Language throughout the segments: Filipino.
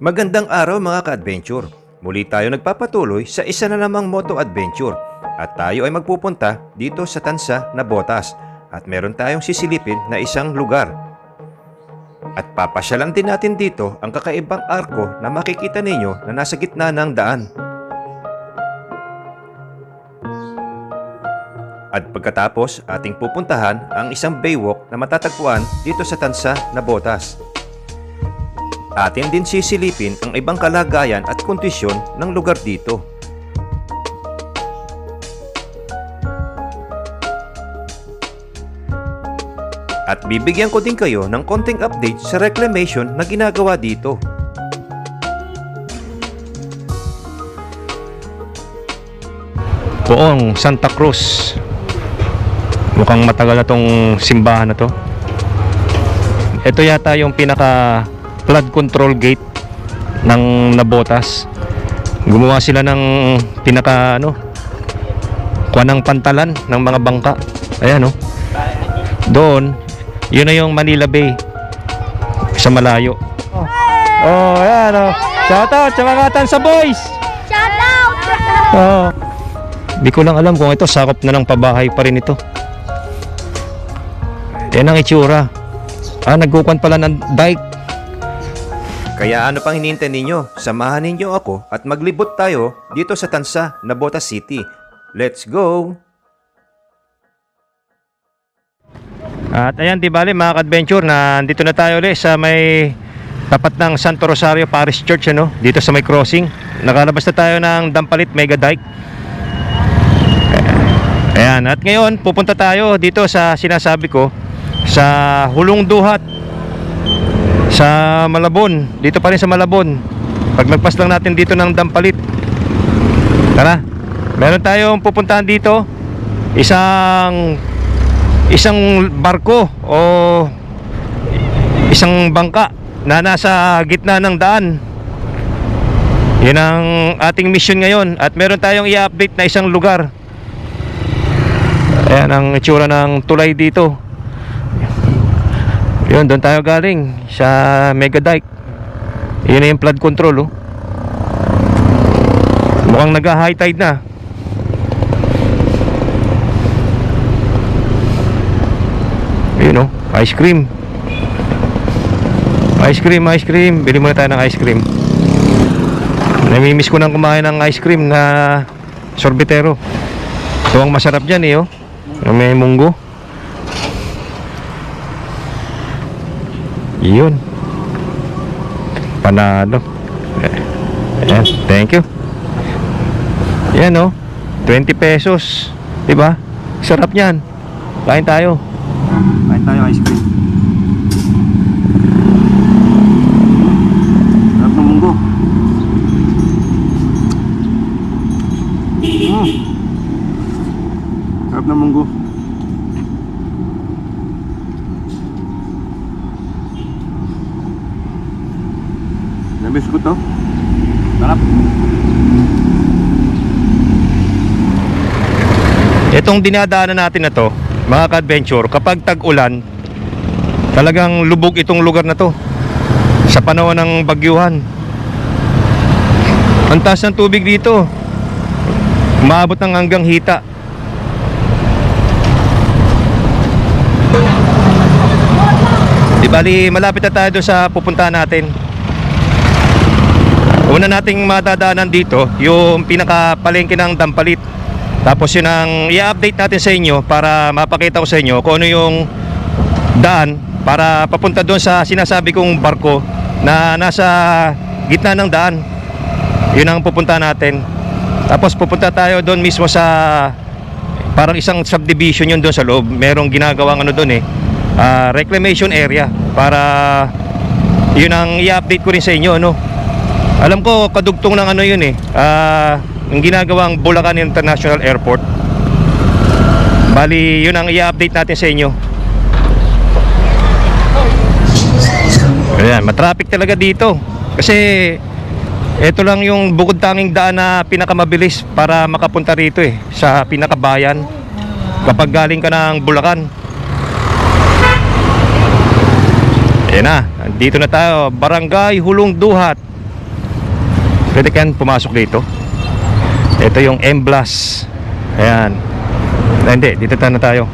Magandang araw mga ka-adventure. Muli tayo nagpapatuloy sa isa na namang moto adventure at tayo ay magpupunta dito sa Tansa na Botas at meron tayong sisilipin na isang lugar. At papasyalan din natin dito ang kakaibang arko na makikita ninyo na nasa gitna ng daan. At pagkatapos ating pupuntahan ang isang baywalk na matatagpuan dito sa Tansa na Botas. Atin din sisilipin ang ibang kalagayan at kondisyon ng lugar dito. At bibigyan ko din kayo ng konting update sa reclamation na ginagawa dito. Poong Santa Cruz. Mukhang matagal na tong simbahan na to. Ito yata yung pinaka flood control gate ng Nabotas. Gumawa sila ng pinaka kuha ng pantalan ng mga bangka. Ayan doon, yun na yung Manila Bay sa malayo. Ayan shoutout sa mga Tansa boys. Shoutout. Di ko lang alam kung ito sakop na ng pabahay pa rin ito. Yan ang itsura. Nagkukuhan pala ng dike. Kaya ano pang hinihintay ninyo? Samahan ninyo ako at maglibot tayo dito sa Tansa na Botas City. Let's go! At ayan, di bale mga ka-adventure, nandito na tayo ulit sa may tapat ng Santo Rosario Parish Church, dito sa may crossing. Nakalabas na tayo ng Dampalit Mega Dike. Ayan, at ngayon pupunta tayo dito sa sinasabi ko, sa Hulong Duhat sa Malabon. Dito pa rin sa Malabon. Pag nagpas lang natin dito ng Dampalit. Tara, meron tayong pupuntahan dito. Isang barko o isang bangka na nasa gitna ng daan. Yan ang ating mission ngayon. At meron tayong i-update na isang lugar. Ayan ang itsura ng tulay dito. Yun, doon tayo galing sa Mega Dike. Yun na yung flood control. Mukhang nag-high tide na. Yun ice cream. Ice cream. Bili muna tayo ng ice cream. Namimiss ko nang kumain ng ice cream na sorbetero. Ito ang masarap dyan may munggo. Yun. Panalo. Ayan, thank you. Yan 20 pesos. Diba? Sarap yan. Kain tayo. Kain tayo ice cream. Sarap ng munggo. Sarap ng munggo. Namiss ko to. Sarap. Itong dinadaanan natin na to, mga ka-adventure, kapag tag-ulan, talagang lubog itong lugar na to sa panahon ng bagyuhan. Ang taas ng tubig dito, umaabot ng hanggang hita. Di bali, malapit na tayo doon sa pupuntahan natin. Una nating madadaanan dito yung pinakapalengke ng Dampalit. Tapos yun ang i-update natin sa inyo para mapakita ko sa inyo kung ano yung daan para papunta doon sa sinasabi kong barko na nasa gitna ng daan. Yun ang pupunta natin. Tapos pupunta tayo doon mismo sa parang isang subdivision yun doon sa loob. Merong ginagawang doon reclamation area para yun ang i-update ko rin sa inyo Alam ko kadugtong ng yun yung ginagawang Bulacan International Airport. Bali yun ang i-update natin sa inyo. Ayan, matraffic talaga dito kasi ito lang yung bukod tanging daan na pinakamabilis para makapunta rito sa pinakabayan kapag galing ka ng Bulacan. Ayan na, dito na tayo, Barangay Hulong Duhat. Pwede kayang pumasok dito. Ito yung M-Blast. Ayan. Hindi, dito na tayo.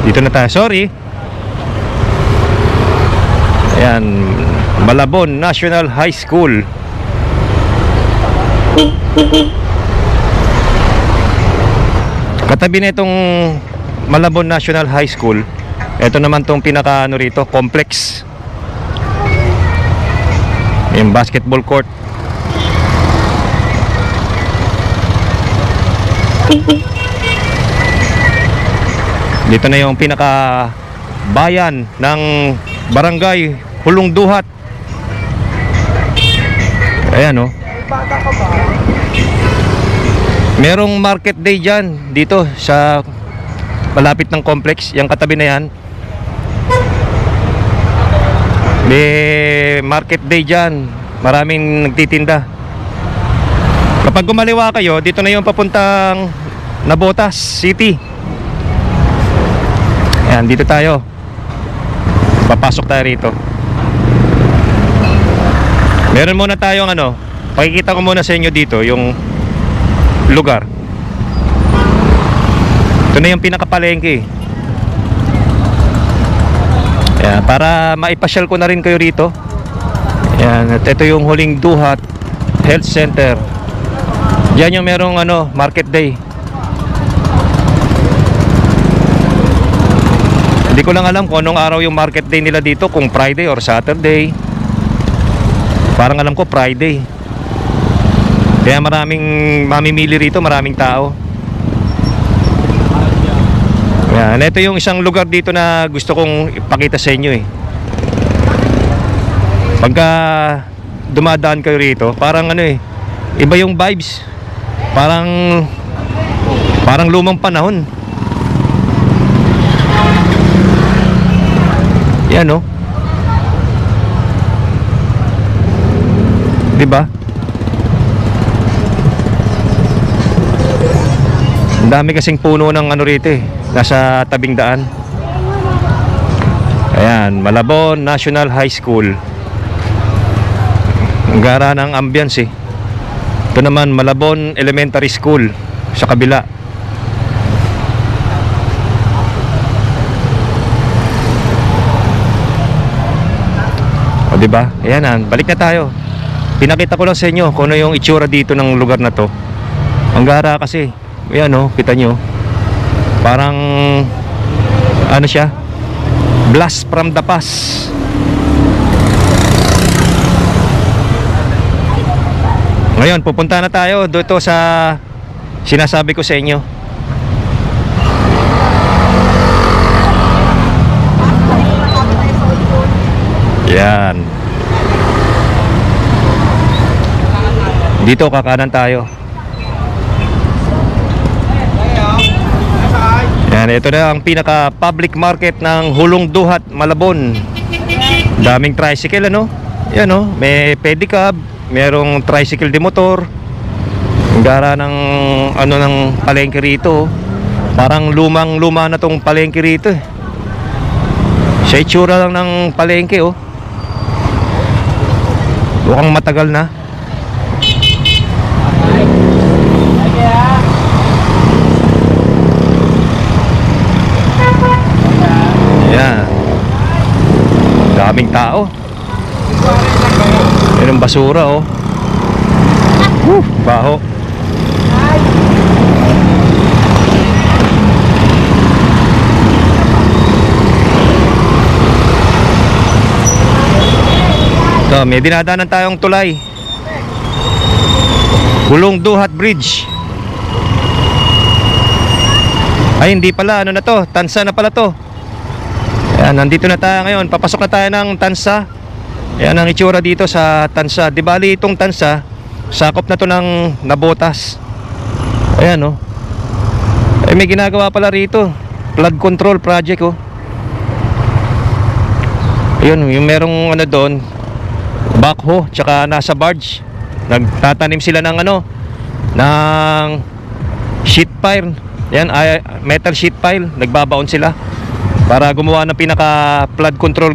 Dito na tayo, sorry. Ayan, Malabon National High School. Katabi na itong Malabon National High School, ito naman tong pinaka ano rito, complex. Yung basketball court. Dito na yung pinaka bayan ng Barangay Hulong Duhat. Ayan, oh. Merong market day dyan dito sa malapit ng complex. Yung katabi na yan, may market day dyan. Maraming nagtitinda. Kapag gumaliwa kayo, dito na yung papuntang Navotas City. Ayan, dito tayo. Papasok tayo rito. Meron muna tayong ano, pakikita ko muna sa inyo dito yung lugar. Ito na yung pinakapalengke. Ayan, para maipasyal ko na rin kayo rito. Ayan, at ito yung Huling Duhat Health Center. Diyan yung merong ano, market day. Hindi ko lang alam kung anong araw yung market day nila dito, kung Friday or Saturday. Parang alam ko Friday. Kaya maraming mamimili rito, maraming tao. Yan, ito yung isang lugar dito na gusto kong ipakita sa inyo eh. Pagka dumadaan kayo rito, parang ano eh, iba yung vibes. Parang lumang panahon. Yan, no? Diba? Ang dami kasing puno ng ano rito eh, nasa tabing daan. Ayan, Malabon National High School. Ang gara ng ambience eh. Ito naman Malabon Elementary School sa kabila. O diba? Ayan, balik na tayo. Pinakita ko lang sa inyo kung ano yung itsura dito ng lugar na to. Ang gara kasi. Ayan, oh, kita nyo. Parang ano siya? Blast from the past. Ngayon, pupunta na tayo dito sa sinasabi ko sa inyo. Yan. Dito kakanan tayo. Yan, ito na ang pinaka public market ng Hulong Duhat, Malabon. Daming tricycle, ano? Yan, oh, may pedicab, merong tricycle de motor. Ang gara ng ano ng palengke rito. Parang lumang-luma na tong palengke rito eh. Sa itsura lang ng palengke, oh. Mukhang matagal na. Yan. Daming tao. Yan ang basura, oh. Baho. So, may dinadaanan tayong tulay. Hulong Duhat Bridge. Ay, hindi pala. Ano na to? Tansa na pala to. Ayan, nandito na tayo ngayon. Papasok na tayo ng Tansa. Ayan ang itsura dito sa Tansa. Di bali itong Tansa, sakop na to ng Navotas. Ayan, oh. Ay, may ginagawa pala rito. Flood control project, oh. Ayun, yung merong ano doon, backhoe, tsaka nasa barge. Nagtatanim sila ng ano, ng sheet pile. Yan, metal sheet pile. Nagbabaon sila para gumawa ng pinaka flood control.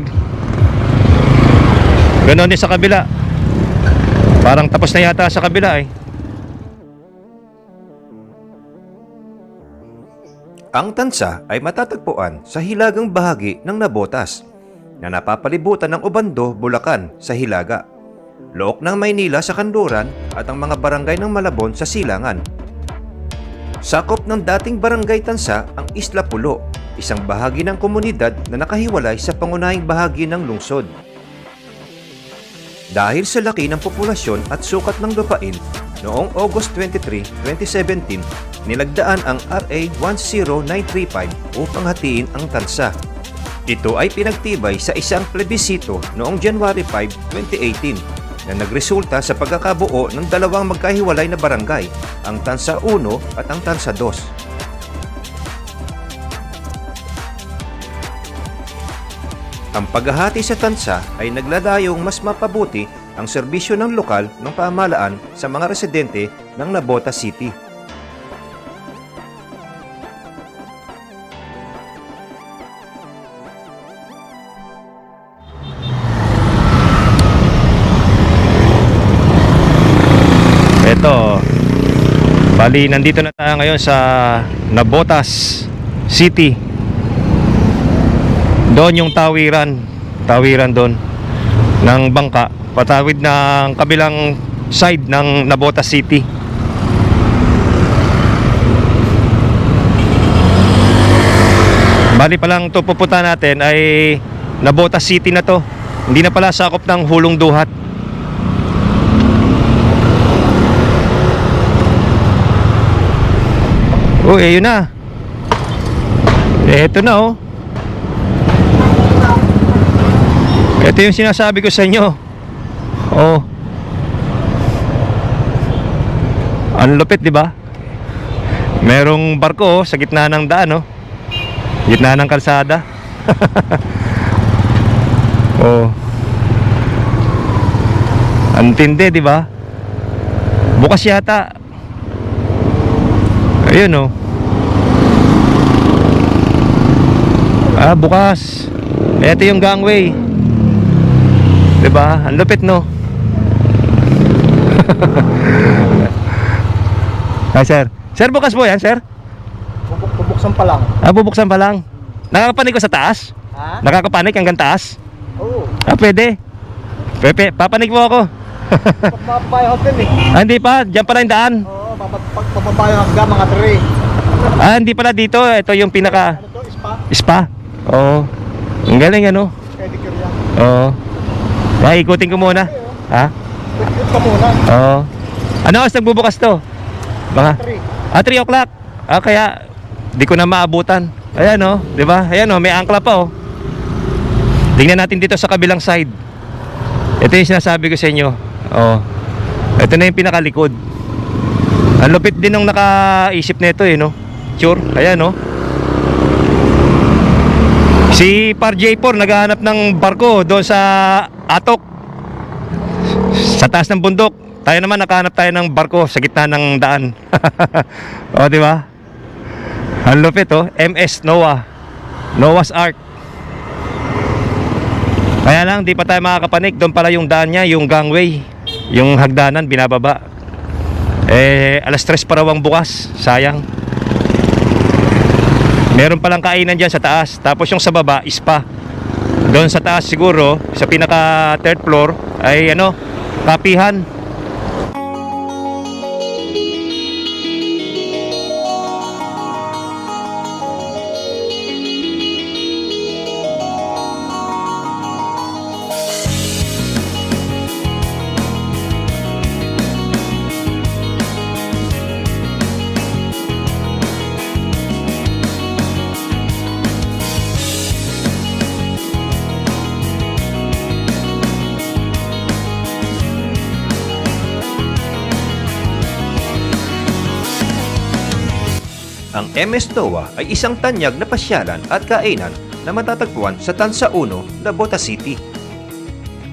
Ganon din sa kabila. Parang tapos na yata sa kabila eh. Ang tansa ay matatagpuan sa hilagang bahagi ng Nabotas na napapalibutan ng Obando, Bulacan sa hilaga, Look ng Maynila sa kanluran at ang mga barangay ng Malabon sa silangan. Sakop ng dating barangay Tansa ang Isla Pulo, isang bahagi ng komunidad na nakahiwalay sa pangunahing bahagi ng lungsod. Dahil sa laki ng populasyon at sukat ng lupain, noong August 23, 2017, nilagdaan ang RA 10935 upang hatiin ang Tansa. Ito ay pinagtibay sa isang plebisito noong January 5, 2018 na nagresulta sa pagkakabuo ng dalawang magkahiwalay na barangay, ang Tansa 1 at ang Tansa 2. Ang paghahati sa tansa ay nagladayong mas mapabuti ang serbisyo ng lokal ng pamahalaan sa mga residente ng Navotas City. Eto, bali nandito na tayo ngayon sa Navotas City. Doon yung tawiran doon ng bangka, patawid ng kabilang side ng Navotas City. Bali pa lang to pupunta natin ay Navotas City na to. Hindi na pala sakop ng Hulong Duhat. Oh, yun na. Eto na oh. Ito yung sinasabi ko sa inyo. Oh. Ang lupit, di ba? Merong barko oh, sa gitna ng daan oh. Gitna ng kalsada. Oh. Ang tindi, di ba? Bukas yata. Ayun oh. Ah, bukas. Ito yung gangway. Diba? Ang lupit no. Hi sir. Sir, bukas po yan sir? Bubuksan pa lang. Ah, bubuksan pa lang. Nakakapanik ko sa taas? Ha? Nakakapanik hanggang taas? Oo. Ah, pwede. Pepe, papanik po ako. Papabayang hanggang eh. Ah, hindi pa. Diyan pala yung daan. Oo, papabayang hanggang mga 3. Ah, hindi pala dito. Ito yung pinaka Ano to? Spa? spa. Oo. Ang galing ano. Pedicure yan. Oo. Kaya ikutin ko muna. Ha? Pedicure ka muna. Oo. Ano oras nagbubukas to? Mga 3. 3 o'clock. Ah, kaya di ko na maabutan. Ayan oh, di ba? Ayan oh, may angkla pa oh. Tingnan natin dito sa kabilang side. Ito yung sinasabi ko sa inyo. Oh. Ito na yung pinakalikod. Ang lupit din nung nakaisip nito eh, no? Sure. Ayan oh. Si Par J4 naghahanap ng barko doon sa Atok. Sa taas ng bundok. Tayo naman nakahanap tayo ng barko sa gitna ng daan. O, di ba? Ang lupit oh, MS Noah. Noah's Ark. Kaya lang di pa tayo makakapanik. Doon pala yung daan niya, yung gangway, yung hagdanan binababa. Eh, alas 3 pa raw ang bukas. Sayang. Meron palang kainan dyan sa taas. Tapos yung sa baba, spa. Doon sa taas siguro, sa pinaka third floor, ay ano, kapihan. Ang MS Noah ay isang tanyag na pasyalan at kainan na matatagpuan sa Tansa 1, Navotas City.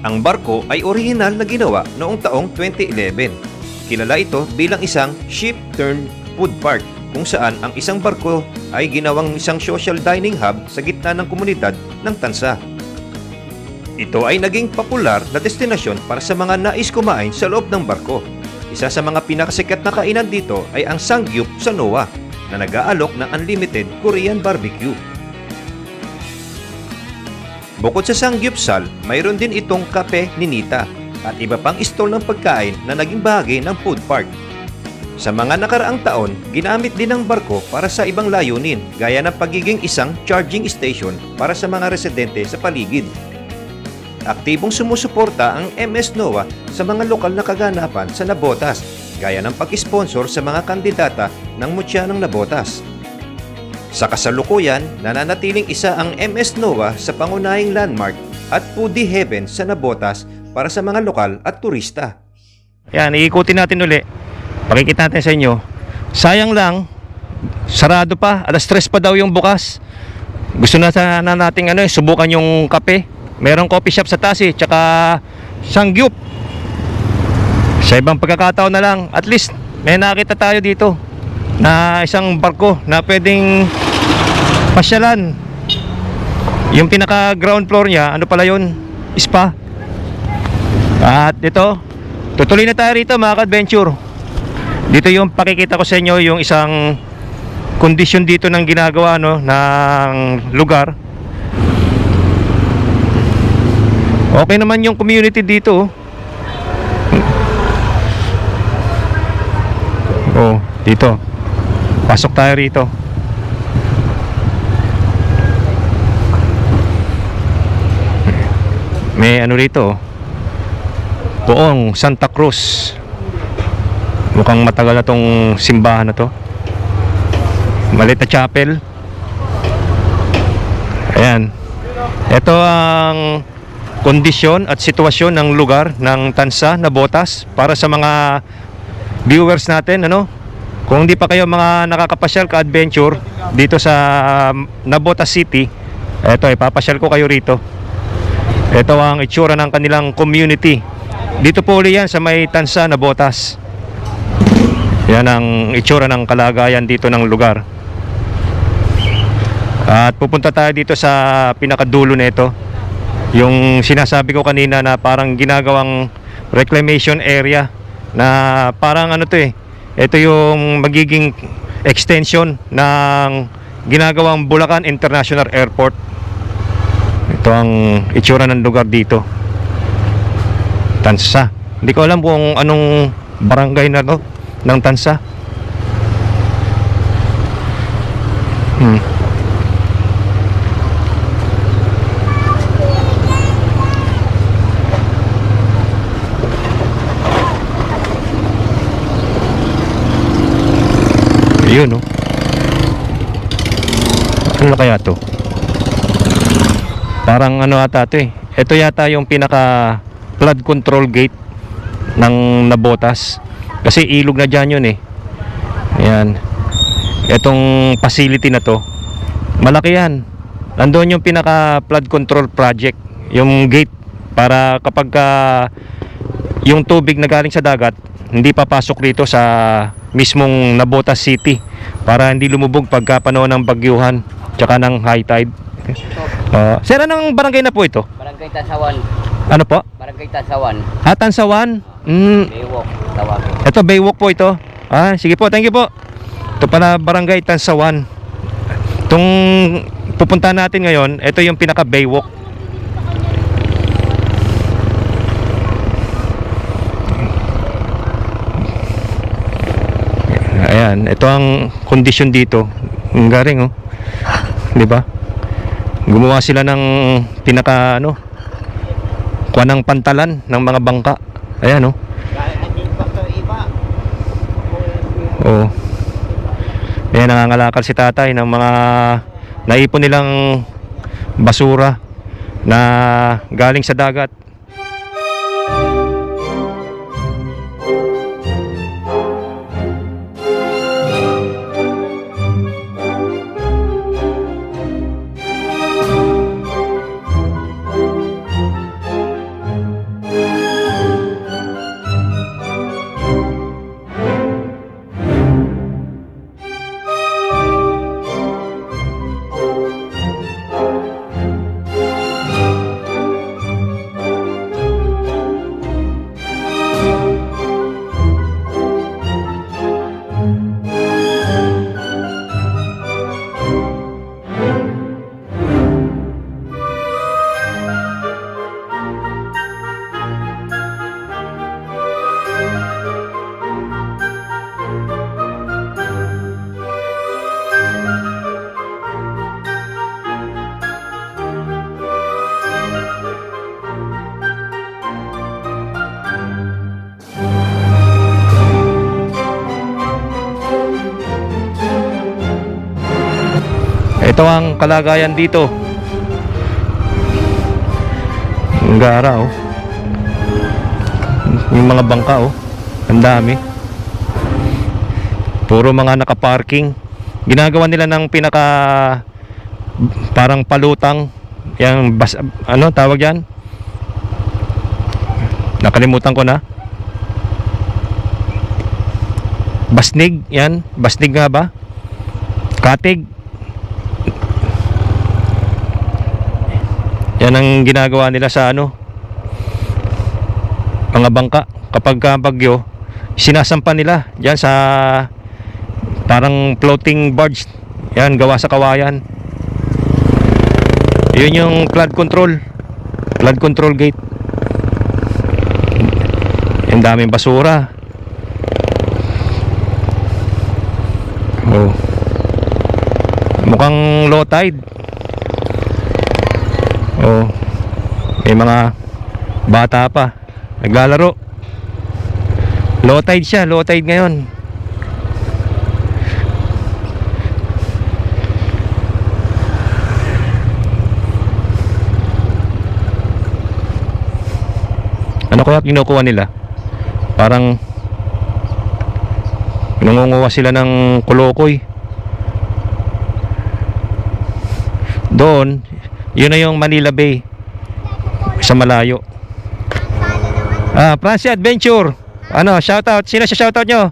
Ang barko ay orihinal na ginawa noong taong 2011. Kilala ito bilang isang ship-turned food park kung saan ang isang barko ay ginawang isang social dining hub sa gitna ng komunidad ng Tansa. Ito ay naging popular na destinasyon para sa mga nais kumain sa loob ng barko. Isa sa mga pinakasikat na kainan dito ay ang Sangyup sa Noa na nag-aalok ng unlimited Korean barbecue. Bukod sa Sangyupsal, mayroon din itong Kape ni Nita at iba pang stall ng pagkain na naging bahagi ng food park. Sa mga nakaraang taon, ginamit din ang barko para sa ibang layunin gaya ng pagiging isang charging station para sa mga residente sa paligid. Aktibong sumusuporta ang MS NOAA sa mga lokal na kaganapan sa Nabotas, gaya ng pag-sponsor sa mga kandidata ng Mutya ng Nabotas. Sa kasalukuyan, nananatiling isa ang MS NOAA sa pangunahing landmark at foodie heaven sa Nabotas para sa mga lokal at turista. Yan, iikutin natin uli. Pakikita natin sa inyo. Sayang lang, sarado pa. Alas 3 pa daw yung bukas. Gusto na sana nating subukan yung kape. Merong coffee shop sa Tasi, tsaka Sangyup. Sa ibang pagkakataon na lang, at least may nakita tayo dito na isang barko na pwedeng pasyalan. Yung pinaka ground floor niya, ano pala yun? Spa. At ito, tutuloy na tayo rito mga ka-adventure. Dito yung pakikita ko sa inyo yung isang kondisyon dito ng ginagawa ng lugar. Okay naman yung community dito. Oh, dito. Pasok tayo rito. May rito. Buong Santa Cruz. Mukhang matagal na tong simbahan na to. Maliit na chapel. Ayan. Ito ang kondisyon at sitwasyon ng lugar ng Tansa, Nabotas para sa mga viewers natin. Kung hindi pa kayo mga nakakapasyal ka-adventure dito sa Nabotas City, eto, ipapasyal ko kayo rito. Ito ang itsura ng kanilang community. Dito po uli yan sa may Tansa, Nabotas. Yan ang itsura ng kalagayan dito ng lugar. At pupunta tayo dito sa pinakadulo nito. Yung sinasabi ko kanina na parang ginagawang reclamation area na parang ito yung magiging extension ng ginagawang Bulacan International Airport. Ito ang itsura ng lugar dito. Tansa. Hindi ko alam kung anong barangay na to ng Tansa. Yun, ano kaya to? Parang ata to eh. Ito yata yung pinaka flood control gate ng Nabotas. Kasi ilog na dyan yun eh. Ayan. Itong facility na to, malaki yan. Nandun yung pinaka flood control project, yung gate, para kapag yung tubig na galing sa dagat hindi papasok rito sa mismong Nabotas City, para hindi lumubog pagka panahon ng bagyuhan tsaka ng high tide. Sir, anong barangay na po ito? Barangay Tansawan. Ano po? Barangay Tansawan. Tansawan? Baywalk, tawagin. Ito, Baywalk po ito. Sige po, thank you po. Ito pala, Barangay Tansawan. Itong pupunta natin ngayon, ito yung pinaka Baywalk. Ayan, ito ang kondisyon dito. Ang garing, 'Di ba? Gumawa sila ng pinaka kuha ng pantalan ng mga bangka. Ayan, Oh. Ayan, nangangalakal si tatay ng mga naipon nilang basura na galing sa dagat. Ito ang kalagayan dito. Ang gara, oh. Yung mga bangka, oh. Ang dami. Puro mga nakaparking. Ginagawa nila ng pinaka parang palutang. Yang ano tawag yan? Nakalimutan ko na. Basnig, yan. Basnig nga ba? Katig. Yan ang ginagawa nila sa ano, mga bangka. Kapag bagyo, sinasampan nila dyan sa parang floating barge. Yan, gawa sa kawayan. Yun yung flood control gate. Ang daming basura. Oh. Mukhang low tide. Oh. May mga bata pa naglalaro. Low tide siya, low tide ngayon. Ano kaya kinukuha nila? Parang nangunguha sila ng kolokoy. Doon, yun na yung Manila Bay. Sa malayo. Francie Adventure. Ano, shoutout. Sino siya shoutout nyo?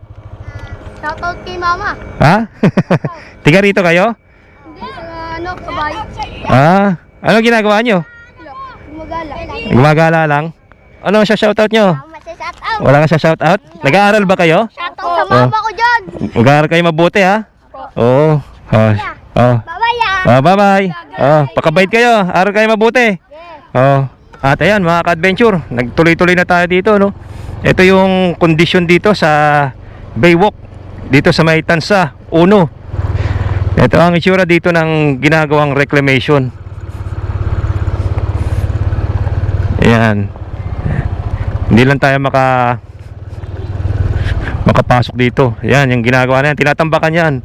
Shoutout kay mama. Ha? Tiga rito kayo? Hindi, ano, kabayo. Ano ginagawa nyo? Gumagala. Gumagala lang? Ano siya shoutout nyo? Mama siya shoutout. Wala ka siya shoutout? Nag-aaral ba kayo? Shoutout sa mama ko dyan. Mag-aaral kayo mabuti, ha? Oo. Bye-bye. Bye-bye. Pakabait kayo. Aral kayo mabuti. At ayan mga ka-adventure, nagtuloy-tuloy na tayo dito, no? Ito yung kondisyon dito sa Baywalk, dito sa may Tansa 1. Ito ang itsura dito ng ginagawang reclamation. Ayan. Hindi lang tayo makapasok dito. Ayan, yung ginagawa na yan, tinatambakan yan.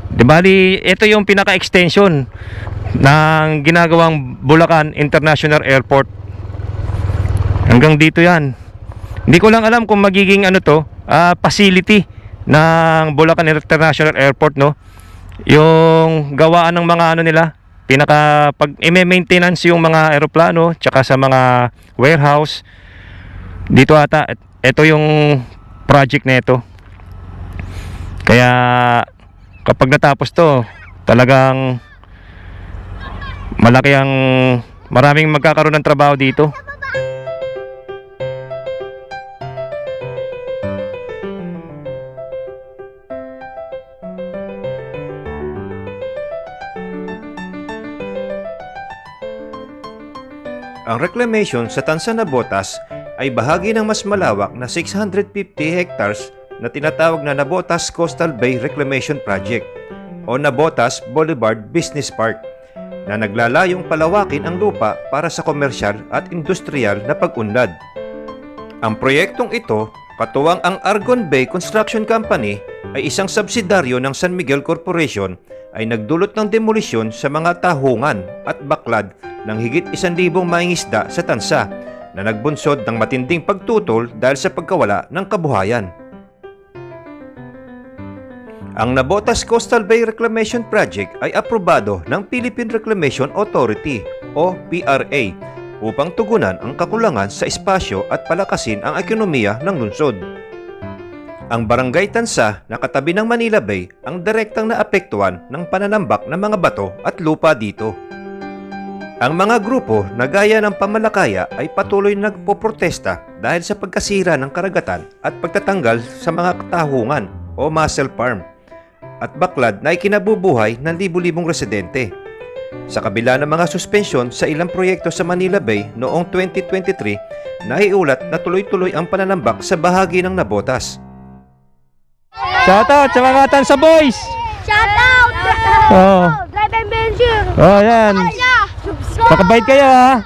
Di bali, ito yung pinaka-extension ng ginagawang Bulacan International Airport. Hanggang dito yan. Hindi ko lang alam kung magiging ano to, facility ng Bulacan International Airport, no? Yung gawaan ng mga ano nila, pag i-maintenance yung mga aeroplano, tsaka sa mga warehouse. Dito ata, ito yung project na ito. Kaya kapag natapos to, talagang maraming magkakaroon ng trabaho dito. Ang reclamation sa Tansa Nabotas ay bahagi ng mas malawak na 650 hectares na tinatawag na Nabotas Coastal Bay Reclamation Project o Nabotas Boulevard Business Park na naglalayong palawakin ang lupa para sa komersyal at industrial na pag-unlad. Ang proyektong ito, katuwang ang Argon Bay Construction Company ay isang subsidaryo ng San Miguel Corporation, ay nagdulot ng demolisyon sa mga tahungan at baklad ng higit 1,000 mangingisda sa Tansa na nagbunsod ng matinding pagtutol dahil sa pagkawala ng kabuhayan. Ang Nabotas Coastal Bay Reclamation Project ay aprobado ng Philippine Reclamation Authority o PRA upang tugunan ang kakulangan sa espasyo at palakasin ang ekonomiya ng lungsod. Ang Barangay Tansa na katabi ng Manila Bay ang direktang naapektuhan ng pananambak ng mga bato at lupa dito. Ang mga grupo na gaya ng Pamalakaya ay patuloy nagpoprotesta dahil sa pagkasira ng karagatan at pagtatanggal sa mga tahungan o mussel farm at baklad na ikinabubuhay ng libu-libong residente. Sa kabila ng mga suspensyon sa ilang proyekto sa Manila Bay noong 2023, naiulat na tuloy-tuloy ang pananambak sa bahagi ng Nabotas. Shoutout sa mga Tansa boys! Shoutout! Drive and venture! Yan. Pakabait kayo, ha?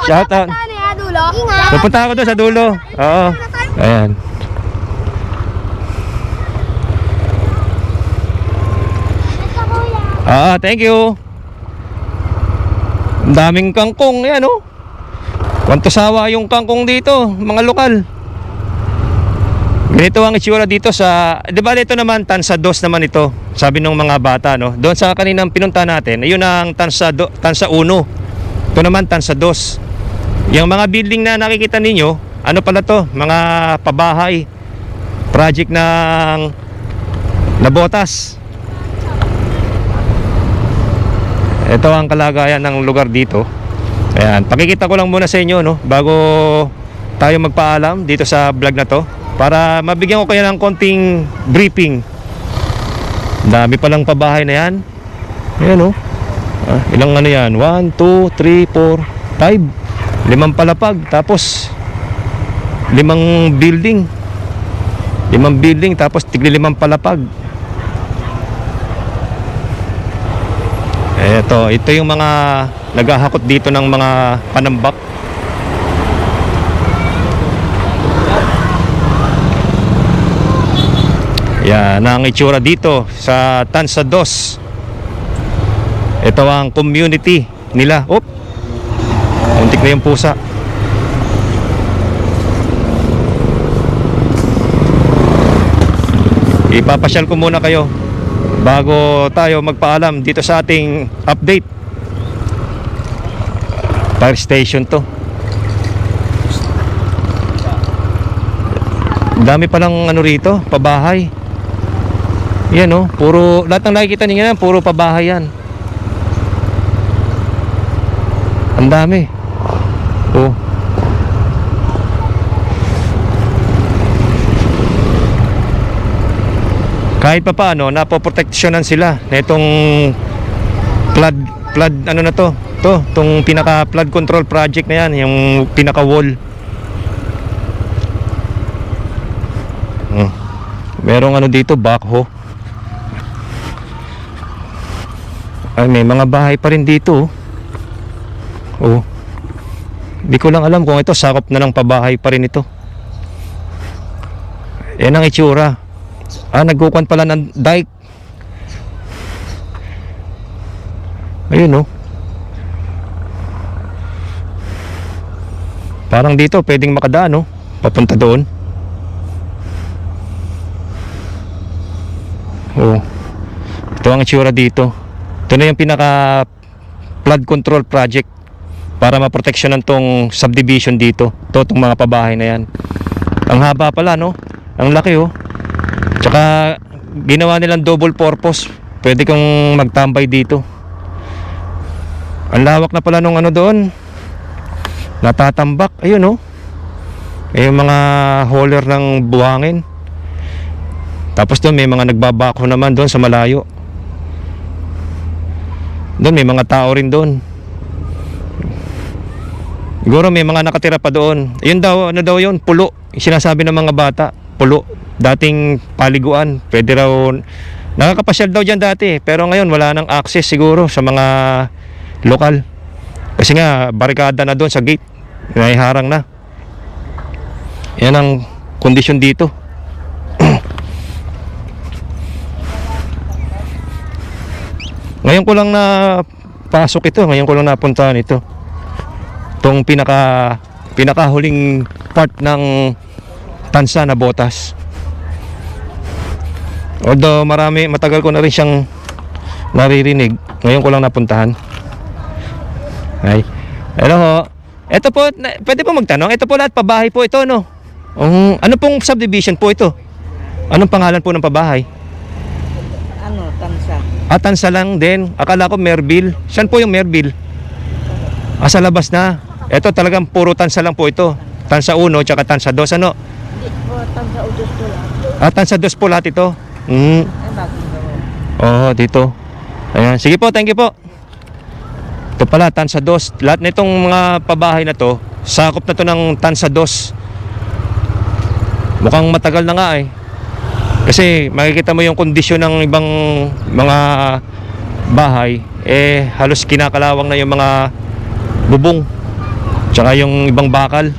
Shoutout. Pupunta ako doon sa dulo. Ayan. Thank you. Ang daming kangkong, yan oh. Kwanto sawa yung kangkong dito, mga lokal. Ganito ang itsura dito sa, di ba dito naman Tansa 2 naman ito, sabi ng mga bata, no? Doon sa kaninang pinunta natin, ayun ang Tansa 1. Ito naman Tansa 2. Yung mga building na nakikita ninyo, ano pala to? Mga pabahay. Project ng Nabotas. Ito ang kalagayan ng lugar dito. Ayan, pakikita ko lang muna sa inyo, no, bago tayo magpaalam dito sa vlog na to, para mabigyan ko kayo ng konting briefing. Dami palang pabahay na yan. Ayan, no. Ilang ano yan? 1, 2, 3, 4, 5. 5 palapag. Tapos 5 building. 5 building tapos tigli 5 palapag. Ito yung mga naghahakot dito ng mga panambak. Yan ang itsura dito sa Tansa 2. Ito ang community nila. Muntik na yung pusa. Ipapasyal ko muna kayo bago tayo magpaalam dito sa ating update. Fire station to. Dami palang ano rito, pabahay. Yan oh, puro, lahat ng nakikita niyo yan, puro pabahay yan. Ang dami. Oh. Kahit pa paano, napoproteksyonan sila na itong flood ano na to, itong pinaka flood control project na yan, yung pinaka wall. Merong ano dito, backhoe. Ay, may mga bahay pa rin dito. Oh. Di ko lang alam kung ito sakop na ng pabahay pa rin ito. Yan ang itsura. Nagkukuhan pala ng dike. Ayun oh. Parang dito pwedeng makadaan oh, papunta doon. Oh. Ito ang itsura dito. Ito na yung pinaka flood control project para maproteksyonan tong subdivision dito. Itong mga pabahay na yan. Ang haba pala no. Ang laki oh. Tsaka ginawa nilang double purpose. Pwede kang magtambay dito. Ang lawak na pala nung ano doon. Natatambak. Ayun oh. Yung mga hauler ng buhangin. Tapos doon may mga nagbabako naman doon sa malayo. Doon may mga tao rin doon. Siguro may mga nakatira pa doon. Yun daw, ano daw yun? Pulo. Sinasabi ng mga bata, pulo. Dating paliguan. Pwede raw, nakakapasyal daw dyan dati. Pero ngayon wala nang access siguro sa mga lokal. Kasi nga, barikada na doon sa gate. Naiharang na. Yan ang kondisyon dito. Ngayon ko lang na pasok ito. Ngayon ko lang napuntahan ito. Itong pinakahuling part ng Tansa Nabotas. Although matagal ko na rin siyang naririnig. Ngayon ko lang napuntahan. Ay. Hello ho. Ito po, pwede po magtanong. Ito po lahat pabahay po ito, no? Ano pong subdivision po ito? Anong pangalan po ng pabahay? Tansa. Tansa lang din. Akala ko Merville. Saan po yung Merville? Sa labas na. Ito talagang puro Tansa lang po ito. Tansa 1 tsaka Tansa 2, ano? Hindi po, Tansa 2 po lang. Tansa 2 po lahat ito. Ay, bakit daw? Oo, dito. Ayan. Sige po, thank you po. Ito pala, Tansa 2. Lahat na itong mga pabahay na to, sakop na to ng Tansa 2. Mukhang matagal na nga eh. Kasi makikita mo yung kondisyon ng ibang mga bahay, halos kinakalawang na yung mga bubong. Tsaka yung ibang bakal.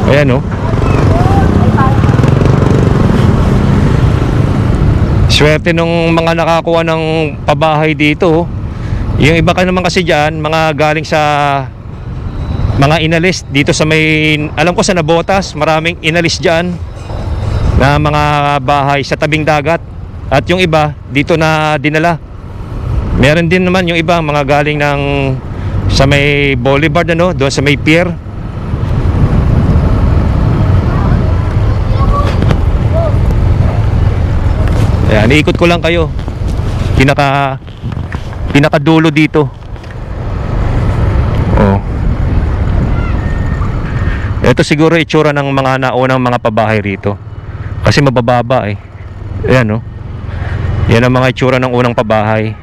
Ayan oh. Swerte nung mga nakakuha ng pabahay dito. Yung iba ka naman kasi dyan, mga galing sa mga inalis dito sa may, alam ko sa Nabotas, maraming inalis dyan na mga bahay sa tabing dagat. At yung iba dito na dinala. Meron din naman yung iba mga galing ng sa may Boulevard, ano, doon sa may pier. Ayan, iikot ko lang kayo. Pinakadulo dito. Oh. Ito siguro itsura ng mga naunang mga pabahay rito. Kasi mabababa eh. Ayan, oh. Yan ang mga itsura ng unang pabahay.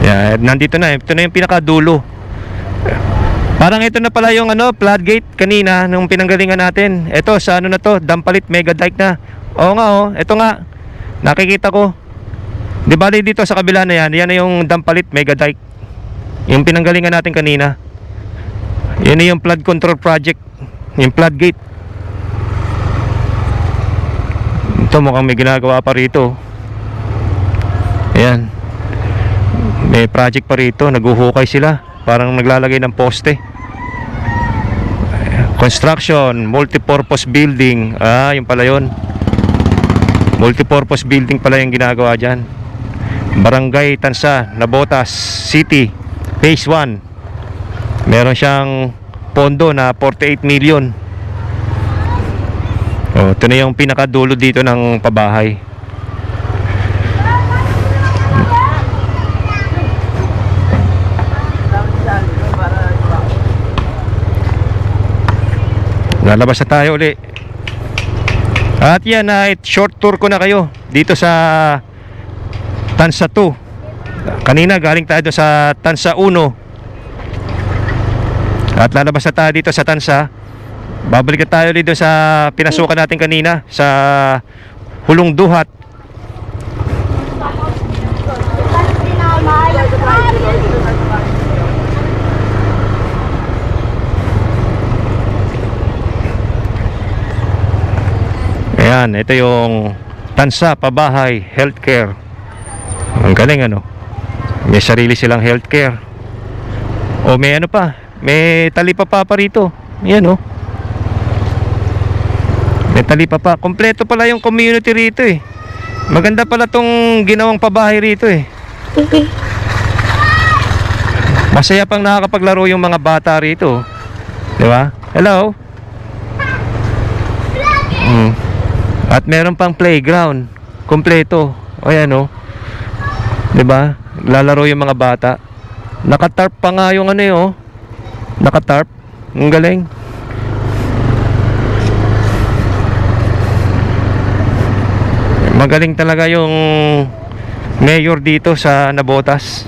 Yan, nandito na. Ito na yung pinakadulo. Parang ito na pala yung floodgate kanina nung pinanggalingan natin. Ito sa ano na to, Dampalit Mega Dike na. Oo nga, oh. Ito nga. Nakikita ko. Di bali dito sa kabila na yan. Yan na yung Dampalit Mega Dike. Yung pinanggalingan natin kanina. Yan na yung flood control project. Yung floodgate. Ito mukhang may ginagawa pa rito. Ayan. May project pa rito. Naguhukay sila. Parang naglalagay ng poste. Construction, multipurpose building. Ah, yun pala yun. Multipurpose building pala yung ginagawa dyan. Barangay Tansa, Nabotas City, Phase 1. Meron siyang pondo na 48 million. Oh, ito na yung pinakadulo dito ng pabahay. Lalabas na tayo uli. At yan, short tour ko na kayo dito sa Tansa 2. Kanina galing tayo sa Tansa 1. At lalabas na tayo dito sa Tansa. Babalik tayo dito sa pinasukan natin kanina sa Hulong Duhat. Ayan, ito yung Tansa Pabahay Healthcare. Ang galing, ano. May sarili silang healthcare. O may ano pa, may talipapa pa rito. Ayan, oh. May talipapa. Kompleto pala yung community rito eh. Maganda pala tong ginawang pabahay rito eh. Masaya pang nakakapaglaro yung mga bata rito. Di ba? Hello? At meron pang playground. Kompleto. O yan, oh. Di ba? Lalaro yung mga bata. Nakatarp pa nga yung ano eh, oh. Nakatarp. Ang galing. Magaling talaga yung mayor dito sa Nabotas.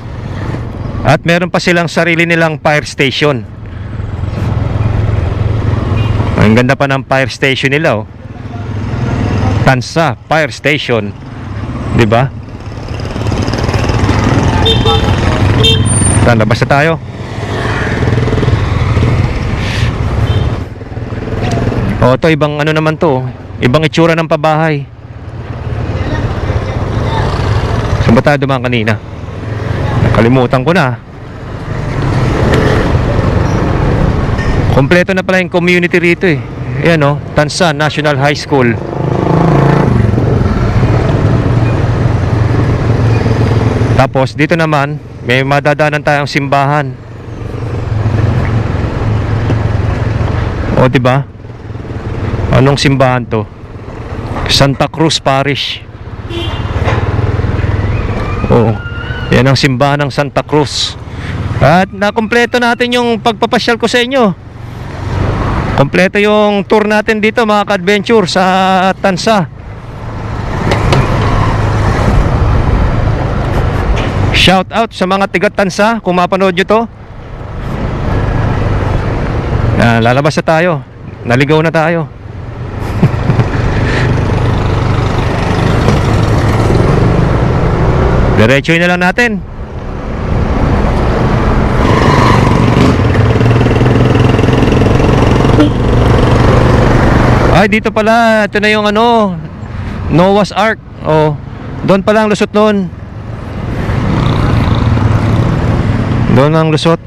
At meron pa silang sarili nilang fire station. Ang ganda pa ng fire station nila, oh. Tansa Fire Station. 'Di ba? Labas na tayo. O, ito ibang ano naman to. Ibang itsura ng pabahay. Saan ba tayo dumaan kanina? Nakalimutan ko na. Kompleto na pala yung community rito eh. Ayan, oh, Tansa National High School. Tapos dito naman may madadaanan tayong simbahan. O, di ba? Anong simbahan to? Santa Cruz Parish. Oo. Yan ang simbahan ng Santa Cruz. At nakumpleto natin yung pagpapasyal ko sa inyo. Kompleto yung tour natin dito, mga ka-adventure, sa Tansa. Shout out sa mga tiga Tansa kung mapanood nyo to. Lalabas na tayo. Naligaw na tayo. Diretsoy na lang natin. Ay, dito pala. Ito na yung ano, Noah's Ark. Oh, doon pala ang lusot noon. Doon ang lusot.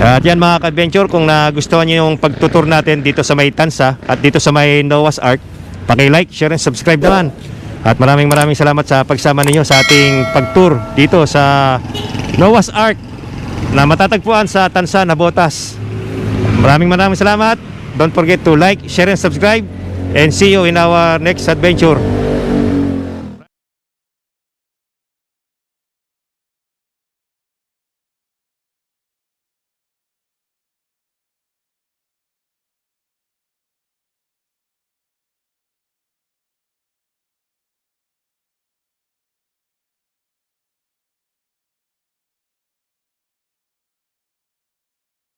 At yan mga ka-adventure, kung nagustuhan nyo yung pagtutur natin dito sa may Tansa at dito sa may Noah's Ark, paki-like, share, and subscribe naman. At maraming salamat sa pagsama ninyo sa ating pag-tour dito sa Noah's Ark na matatagpuan sa Tansa, Navotas. Maraming salamat. Don't forget to like, share, and subscribe. And see you in our next adventure.